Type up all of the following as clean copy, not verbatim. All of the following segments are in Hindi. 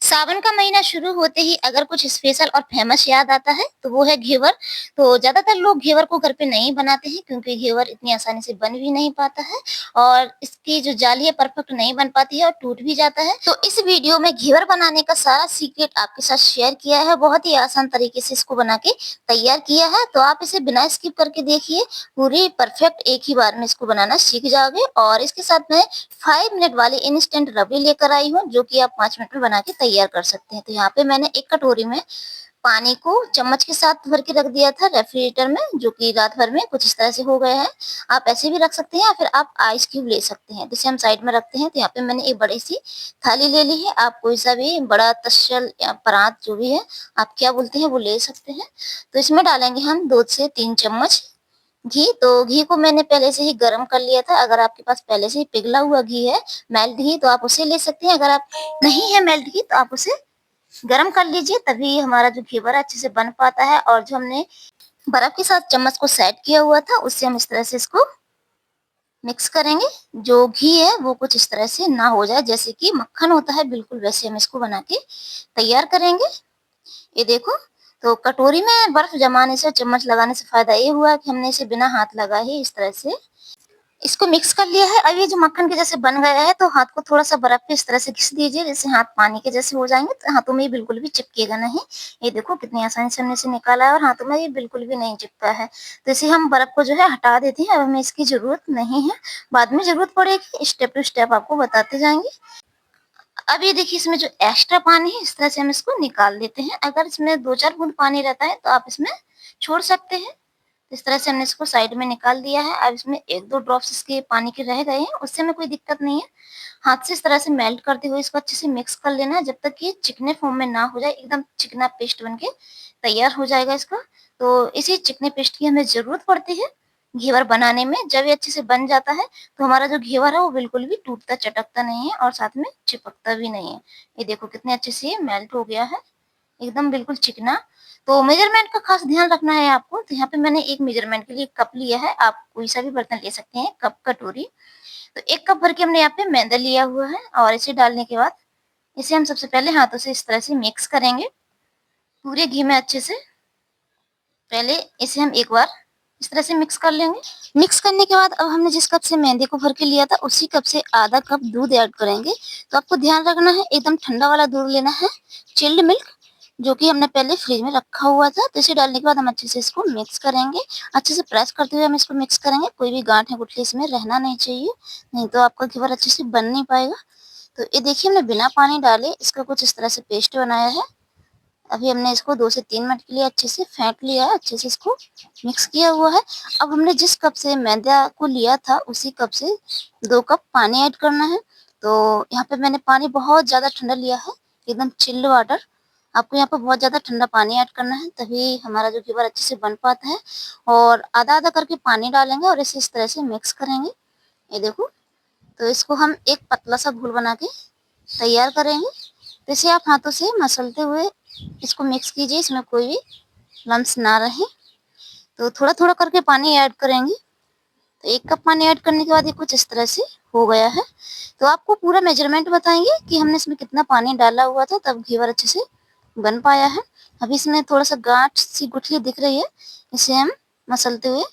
सावन का महीना शुरू होते ही अगर कुछ स्पेशल और फेमस याद आता है तो वो है घेवर। तो ज़्यादातर लोग घेवर को घर पे नहीं बनाते हैं क्योंकि घेवर इतनी आसानी से बन भी नहीं पाता है और इसकी जो जाली है परफेक्ट नहीं बन पाती है और टूट भी जाता है। तो इस वीडियो में घेवर बनाने का सारा सीक्रेट आपके साथ शेयर किया है। बहुत ही आसान तरीके से इसको बना के तैयार किया है, तो आप इसे बिना स्किप करके देखिए। पूरी परफेक्ट एक ही बार में इसको बनाना सीख जाओगे। और इसके साथ में 5 मिनट वाली इंस्टेंट रबड़ी लेकर आई हूँ, जो कि आप 5 मिनट में बना के तैयार कर सकते हैं। तो यहाँ पे मैंने एक कटोरी में पानी को चम्मच के साथ भर के रख दिया था रेफ्रिजरेटर में, जो कि रात भर में कुछ इस तरह से हो गए हैं। आप ऐसे भी रख सकते हैं या फिर आप आइस क्यूब ले सकते हैं, जिसे हम साइड में रखते हैं। तो यहाँ पे मैंने एक बड़ी सी थाली ले ली है। आप कोई सा भी बड़ा तसल या परात जो भी है, आप क्या बोलते हैं, वो ले सकते हैं। तो इसमें डालेंगे हम 2 से 3 चम्मच घी। तो घी को मैंने पहले से ही गरम कर लिया था। अगर आपके पास पहले से ही पिघला हुआ घी है, मेल्ट घी, तो आप उसे ले सकते हैं। अगर आप नहीं है मेल्ट घी तो आप उसे गरम कर लीजिए, तभी हमारा जो घेवर अच्छे से बन पाता है। और जो हमने बर्फ के साथ चम्मच को सेट किया हुआ था, उससे हम इस तरह से इसको मिक्स करेंगे। जो घी है वो कुछ इस तरह से ना हो जाए, जैसे कि मक्खन होता है, बिल्कुल वैसे हम इसको बना के तैयार करेंगे। ये देखो, तो कटोरी में बर्फ जमाने से, चम्मच लगाने से फायदा ये हुआ कि हमने इसे बिना हाथ लगाए ही इस तरह से इसको मिक्स कर लिया है। अब ये जो मक्खन के जैसे बन गया है, तो हाथ को थोड़ा सा बर्फ पे इस तरह से घिस दीजिए, जैसे हाथ पानी के जैसे हो जाएंगे, तो हाथों में ये बिल्कुल भी चिपकेगा नहीं। ये देखो कितनी आसानी से हमने इसे निकाला है और हाथों में ये बिल्कुल भी नहीं चिपका है। तो इसे हम बर्फ को जो है हटा देते हैं। अब हमें इसकी जरूरत नहीं है, बाद में जरूरत पड़ेगी। स्टेप टू स्टेप आपको बताते जाएंगे। अब ये देखिए, इसमें जो एक्स्ट्रा पानी है, इस तरह से हम इसको निकाल देते हैं। अगर इसमें 2-4 बूंद पानी रहता है तो आप इसमें छोड़ सकते हैं। इस तरह से हमने इसको साइड में निकाल दिया है। अब इसमें 1-2 ड्रॉप्स इसके पानी के रह गए हैं, उससे हमें कोई दिक्कत नहीं है। हाथ से इस तरह से मेल्ट करते हुए इसको अच्छे से मिक्स कर लेना है, जब तक कि चिकने फॉर्म में ना हो जाए। एकदम चिकना पेस्ट बनके तैयार हो जाएगा इसका। तो इसी चिकने पेस्ट की हमें जरूरत पड़ती है घेवर बनाने में। जब ये अच्छे से बन जाता है तो हमारा जो घेवर है वो बिल्कुल भी टूटता चटकता नहीं है और साथ में चिपकता भी नहीं है। ये देखो कितने अच्छे से ये मेल्ट हो गया है, एकदम बिल्कुल चिकना। तो मेजरमेंट का खास ध्यान रखना है आपको। तो यहाँ पे मैंने एक मेजरमेंट के लिए कप लिया है, आप कोई सा भी बर्तन ले सकते हैं, कप, कटोरी। तो 1 कप भर के हमने यहाँ पे मैदा लिया हुआ है और इसे डालने के बाद इसे हम सबसे पहले हाथों से इस तरह से मिक्स करेंगे पूरे घी में अच्छे से। पहले इसे हम एक बार इस तरह से मिक्स कर लेंगे। मिक्स करने के बाद अब हमने जिस कप से मैदे को भर के लिया था, उसी कप से आधा कप दूध ऐड करेंगे। तो आपको ध्यान रखना है, एकदम ठंडा वाला दूध लेना है, चिल्ड मिल्क, जो कि हमने पहले फ्रिज में रखा हुआ था। तो इसे डालने के बाद हम अच्छे से इसको मिक्स करेंगे। अच्छे से प्रेस करते हुए हम इसको मिक्स करेंगे। कोई भी गांठ या गुठली इसमें रहना नहीं चाहिए, नहीं तो आपका घेवर अच्छे से बन नहीं पाएगा। तो ये देखिए, हमने बिना पानी डाले इसका कुछ इस तरह से पेस्ट बनाया है। अभी हमने इसको 2 से 3 मिनट के लिए अच्छे से फेंट लिया है, अच्छे से इसको मिक्स किया हुआ है। अब हमने जिस कप से मैदा को लिया था, उसी कप से 2 कप पानी ऐड करना है। तो यहाँ पे मैंने पानी बहुत ज़्यादा ठंडा लिया है, एकदम चिल्ड वाटर। आपको यहाँ पे बहुत ज़्यादा ठंडा पानी ऐड करना है, तभी हमारा जो घेवर अच्छे से बन पाता है। और आधा आधा करके पानी डालेंगे और इसे इस तरह से मिक्स करेंगे। ये देखो, तो इसको हम एक पतला सा घोल बना के तैयार करेंगे। तो इसे आप हाथों से मसलते हुए इसको मिक्स कीजिए, इसमें कोई भी लम्स ना रहे। तो थोड़ा थोड़ा करके पानी ऐड करेंगे। तो 1 कप पानी ऐड करने के बाद ये कुछ इस तरह से हो गया है। तो आपको पूरा मेजरमेंट बताएंगे कि हमने इसमें कितना पानी डाला हुआ था, तब घेवर अच्छे से बन पाया है। अभी इसमें थोड़ा सा गांठ सी गुठली दिख रही है, इसे हम मसलते हुए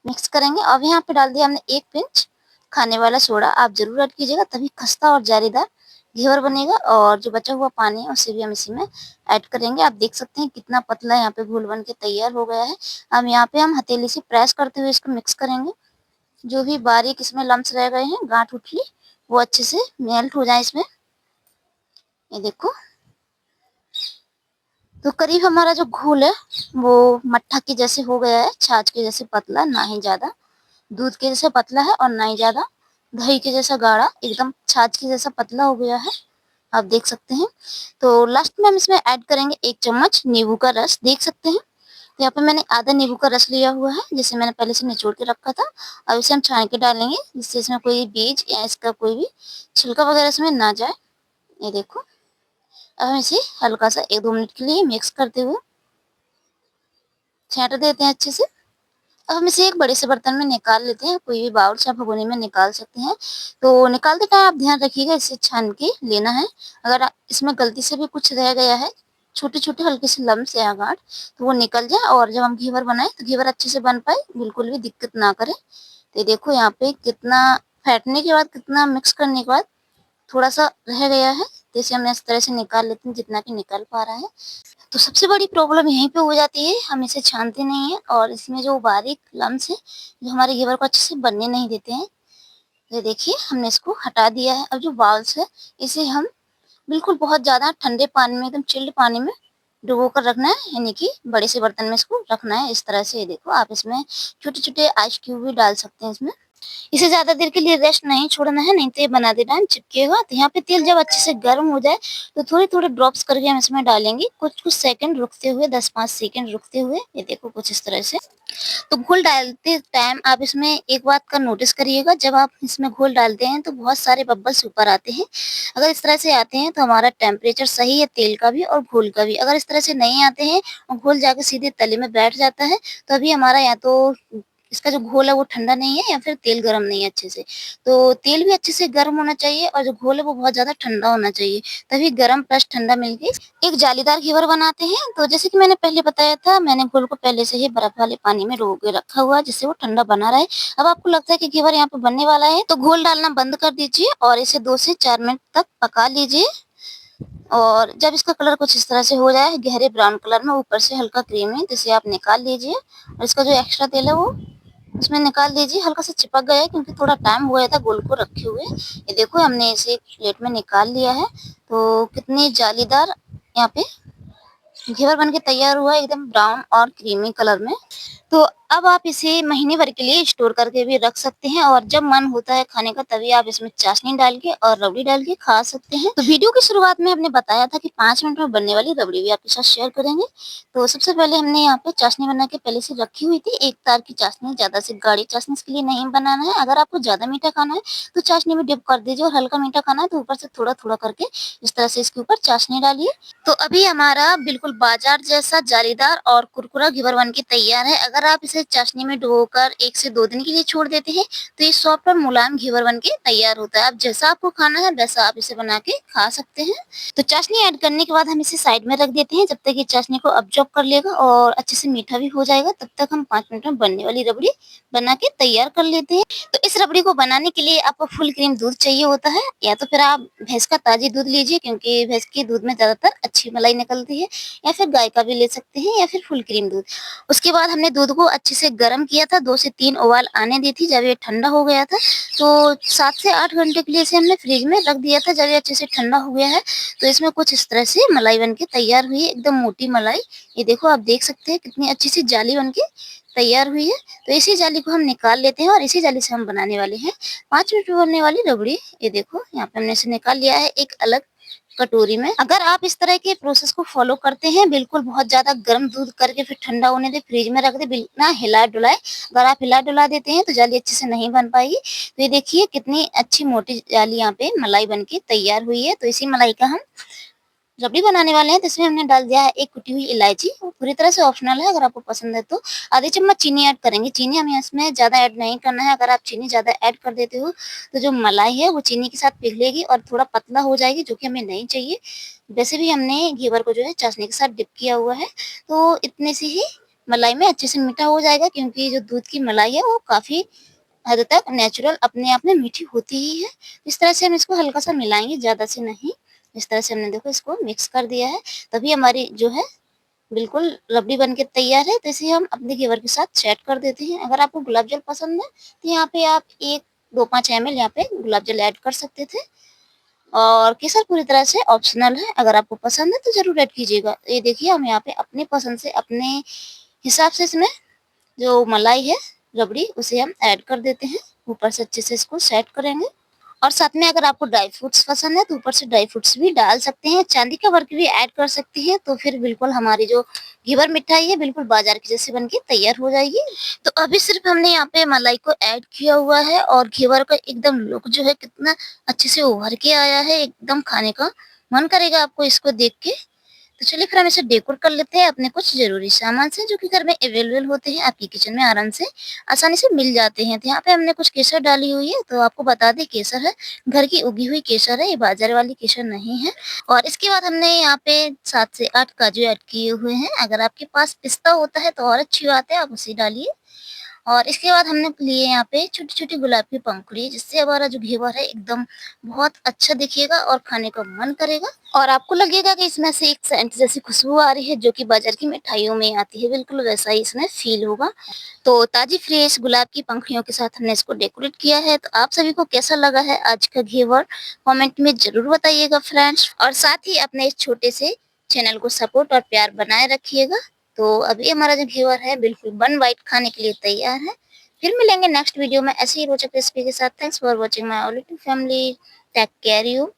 मिक्स करेंगे। अब यहाँ पे डाल दिया हमने 1 पिंच खाने वाला सोडा। आप जरूर ऐड कीजिएगा, तभी खस्ता और जालीदार घेवर बनेगा। और जो बचा हुआ पानी है उसे भी हम इसी में ऐड करेंगे। आप देख सकते हैं कितना पतला यहाँ पे घोल बन के तैयार हो गया है। अब यहाँ पे हम हथेली से प्रेस करते हुए इसको मिक्स करेंगे। जो भी बारीक इसमें लम्स रह गए हैं, गांठ उठली, वो अच्छे से मेल्ट हो जाए इसमें। ये देखो, तो करीब हमारा जो घोल है वो मट्ठा के जैसे हो गया है, छाछ के जैसे पतला, ना ही ज्यादा दूध के जैसे पतला है और ना ही ज्यादा दही के जैसा गाढ़ा, एकदम छाछ के जैसा पतला हो गया है, आप देख सकते हैं। तो लास्ट में हम इसमें ऐड करेंगे 1 चम्मच नींबू का रस, देख सकते हैं। तो यहाँ पे मैंने आधा नींबू का रस लिया हुआ है, जिसे मैंने पहले से निचोड़ के रखा था। अब इसे हम छान के डालेंगे, जिससे इसमें कोई बीज या इसका कोई भी छिलका वगैरह इसमें ना जाए। ये देखो, अब हम इसे हल्का सा 1-2 मिनट के लिए मिक्स करते हुए छांट देते हैं अच्छे से। अब हम इसे एक बड़े से बर्तन में निकाल लेते हैं, कोई भी बाउल या भगोनी में निकाल सकते हैं। तो निकालते टाइम आप ध्यान रखिएगा इसे छान के लेना है। अगर इसमें गलती से भी कुछ रह गया है, छोटे-छोटे हल्के से लम्स या गाँठ, तो वो निकल जाए और जब हम घेवर बनाएँ तो घेवर अच्छे से बन पाए, बिल्कुल भी दिक्कत ना करे। तो ये देखो यहाँ पे कितना फेंटने के बाद, कितना मिक्स करने के बाद थोड़ा-सा रह गया है, तो इसे हम इस तरह से निकाल लेते हैं जितना कि निकल पा रहा है। तो सबसे बड़ी प्रॉब्लम यहीं पे हो जाती है, हम इसे छानते नहीं हैं और इसमें जो बारीक लम्स हैं, जो हमारे घेवर को अच्छे से बनने नहीं देते हैं। ये देखिए हमने इसको हटा दिया है। अब जो बाउल्स है, इसे हम बिल्कुल बहुत ज़्यादा ठंडे पानी में, एकदम चिल्ड पानी में डुबो कर रखना है, यानी कि बड़े से बर्तन में इसको रखना है इस तरह से। ये देखो आप इसमें छोटे-छोटे आइस क्यूब भी डाल सकते हैं इसमें। इसे ज़्यादा देर के लिए रेस्ट नहीं छोड़ना है, नहीं तो ये बनाते टाइम चिपकेगा। तो यहाँ पे तेल जब अच्छे से गर्म हो जाए, तो थोड़े-थोड़े ड्रॉप्स करके हम इसमें डालेंगे, कुछ-कुछ सेकंड रुकते हुए, 10-5 सेकंड रुकते हुए। ये देखो कुछ इस तरह से। तो घोल डालते टाइम आप इसमें एक बात का नोटिस करिएगा, जब आप इसमें घोल डालते हैं तो बहुत सारे बबल्स ऊपर आते हैं। अगर इस तरह से आते हैं तो हमारा टेम्परेचर सही है तेल का भी और घोल का भी। अगर इस तरह से नहीं आते हैं और घोल जाके सीधे तले में बैठ जाता है, तो अभी हमारा या तो इसका जो घोल है वो ठंडा नहीं है या फिर तेल गरम नहीं है अच्छे से। तो तेल भी अच्छे से गर्म होना चाहिए और जो घोल है वो बहुत ज़्यादा ठंडा होना चाहिए, तभी गरम प्लस ठंडा मिलके एक जालीदार घेवर बनाते हैं। तो जैसे कि मैंने पहले बताया था, मैंने घोल को पहले से ही बर्फ वाले पानी में डुबो के रखा हुआ है, जिससे वो ठंडा बना रहे। अब आपको लगता है कि घेवर यहाँ पे बनने वाला है, तो घोल डालना बंद कर दीजिए और इसे 2 से 4 मिनट तक पका लीजिए। और जब इसका कलर कुछ इस तरह से हो जाए, गहरे ब्राउन कलर में, ऊपर से हल्का क्रीमी, तो इसे आप निकाल लीजिए और इसका जो एक्स्ट्रा तेल है वो उसमें निकाल दीजिए। हल्का सा चिपक गया है क्योंकि थोड़ा टाइम हुआ था गोल को रखे हुए। ये देखो हमने इसे एक प्लेट में निकाल लिया है। तो कितनी जालीदार यहाँ पे घेवर बन के तैयार हुआ है, एकदम ब्राउन और क्रीमी कलर में। तो अब आप इसे महीने भर के लिए स्टोर करके भी रख सकते हैं और जब मन होता है खाने का तभी आप इसमें चाशनी डाल के और रबड़ी डाल के खा सकते हैं। तो वीडियो की शुरुआत में हमने बताया था कि 5 मिनट में बनने वाली रबड़ी भी आपके साथ शेयर करेंगे। तो सबसे पहले हमने यहाँ पे चाशनी बना के पहले से रखी हुई थी, एक तार की चाशनी, ज्यादा से गाढ़ी चाशनी इसके लिए नहीं बनाना है। अगर आपको ज्यादा मीठा खाना है तो चाशनी में डिप कर दीजिए और हल्का मीठा खाना है तो ऊपर से थोड़ा थोड़ा करके इस तरह से इसके ऊपर चाशनी डालिए। तो अभी हमारा बिल्कुल बाजार जैसा जालीदार और कुरकुरा घेवर बन के तैयार है। अगर आप इसे चाशनी में डुबोकर 1 से 2 दिन के लिए छोड़ देते हैं तो ये सॉफ्ट और मुलायम घेवर बन के तैयार होता है। अब जैसा आपको खाना है वैसा आप इसे बना के खा सकते हैं। तो चाशनी ऐड करने के बाद हम इसे साइड में रख देते हैं, जब तक ये चाशनी को अब्जॉर्ब कर लेगा और अच्छे से मीठा भी हो जाएगा, तब तक हम 5 मिनट में बनने वाली रबड़ी बना के तैयार कर लेते हैं। तो इस रबड़ी को बनाने के लिए आपको फुल क्रीम दूध चाहिए होता है, या तो फिर आप भैंस का ताज़ी दूध लीजिए क्योंकि भैंस के दूध में ज़्यादातर अच्छी मलाई निकलती है, या फिर गाय का भी ले सकते हैं, या फिर फुल क्रीम दूध। उसके बाद हमने दूध को अच्छे से गर्म किया था, 2 से 3 उबाल आने दी थी। जब ये ठंडा हो गया था तो 7 से 8 घंटे के लिए इसे हमने फ्रिज में रख दिया था। जब ये अच्छे से ठंडा हो गया है तो इसमें कुछ इस तरह से मलाई बन के तैयार हुई है, एकदम मोटी मलाई। ये देखो आप देख सकते हैं कितनी अच्छी सी जाली बन के तैयार हुई है। तो इसी जाली को हम निकाल लेते हैं और इसी जाली से हम बनाने वाले हैं 5 मिनट में बनने वाली रबड़ी। ये देखो यहाँ पे हमने इसे निकाल लिया है एक अलग कटोरी में। अगर आप इस तरह के प्रोसेस को फॉलो करते हैं, बिल्कुल बहुत ज्यादा गर्म दूध करके फिर ठंडा होने दे, फ्रिज में रख दे बिना हिला डुलाए, अगर आप हिला डुला देते हैं तो जाली अच्छे से नहीं बन पाएगी। तो ये देखिए कितनी अच्छी मोटी जाली यहाँ पे मलाई बन के तैयार हुई है। तो इसी मलाई का हम रबड़ी बनाने वाले हैं। तो इसमें हमने डाल दिया है एक कुटी हुई इलायची, वो पूरी तरह से ऑप्शनल है, अगर आपको पसंद है तो। आधी चम्मच चीनी ऐड करेंगे। चीनी हमें इसमें ज़्यादा ऐड नहीं करना है, अगर आप चीनी ज़्यादा ऐड कर देते हो तो जो मलाई है वो चीनी के साथ पिघलेगी और थोड़ा पतला हो जाएगी, जो कि हमें नहीं चाहिए। वैसे भी हमने घेवर को जो है चाशनी के साथ डिप किया हुआ है, तो इतने से ही मलाई में अच्छे से मीठा हो जाएगा, क्योंकि जो दूध की मलाई है वो काफ़ी हद तक नेचुरल अपने आप में मीठी होती ही है। इस तरह से हम इसको हल्का सा मिलाएंगे, ज़्यादा से नहीं। इस तरह से हमने देखो इसको मिक्स कर दिया है, तभी हमारी जो है बिल्कुल रबड़ी बन के तैयार है। तो इसे हम अपने घेवर के साथ सेट कर देते हैं। अगर आपको गुलाब जल पसंद है तो यहाँ पे आप 1-2-5 ml यहाँ पे गुलाब जल ऐड कर सकते थे। और केसर पूरी तरह से ऑप्शनल है, अगर आपको पसंद है तो ज़रूर ऐड कीजिएगा। ये देखिए हम यहाँ पे अपने पसंद से, अपने हिसाब से इसमें जो मलाई है रबड़ी उसे हम ऐड कर देते हैं। ऊपर से अच्छे से इसको सेट करेंगे। और साथ में अगर आपको ड्राई फ्रूट्स पसंद है तो ऊपर से ड्राई फ्रूट्स भी डाल सकते हैं, चांदी का वर्क भी ऐड कर सकते हैं। तो फिर बिल्कुल हमारी जो घेवर मिठाई है बिल्कुल बाजार की जैसे बन के तैयार हो जाएगी। तो अभी सिर्फ हमने यहाँ पे मलाई को ऐड किया हुआ है और घेवर का एकदम लुक जो है कितना अच्छे से उभर के आया है, एकदम खाने का मन करेगा आपको इसको देख के। तो चलिए फिर हम इसे डेकोर कर लेते हैं अपने कुछ ज़रूरी सामान से, जो कि घर में अवेलेबल होते हैं, आपकी किचन में आराम से आसानी से मिल जाते हैं। तो यहाँ पे हमने कुछ केसर डाली हुई है, तो आपको बता दें केसर है, घर की उगी हुई केसर है, ये बाज़ार वाली केसर नहीं है। और इसके बाद हमने यहाँ पे 7 से 8 काजू ऐड किए हुए हैं। अगर आपके पास पिस्ता होता है तो और अच्छी बात है, आप उसे डालिए। और इसके बाद हमने लिए यहाँ पे छोटी-छोटी गुलाब की पंखुड़ी, जिससे हमारा जो घेवर है एकदम बहुत अच्छा दिखेगा और खाने का मन करेगा। और आपको लगेगा कि इसमें से एक सेंट जैसी खुशबू आ रही है, जो कि बाज़ार की मिठाइयों में आती है, बिल्कुल वैसा ही इसमें फ़ील होगा। तो ताज़ी फ्रेश गुलाब की पंखुड़ियों के साथ हमने इसको डेकोरेट किया है। तो आप सभी को कैसा लगा है आज का घेवर? कमेंट में ज़रूर बताइएगा फ्रेंड्स, और साथ ही अपने इस छोटे से चैनल को सपोर्ट और प्यार बनाए रखिएगा। तो अभी हमारा जो घेवर है बिल्कुल बन व्हाइट खाने के लिए तैयार है। फिर मिलेंगे नेक्स्ट वीडियो में ऐसे ही रोचक रेसिपी के साथ। Thanks for watching my all family. Take care you.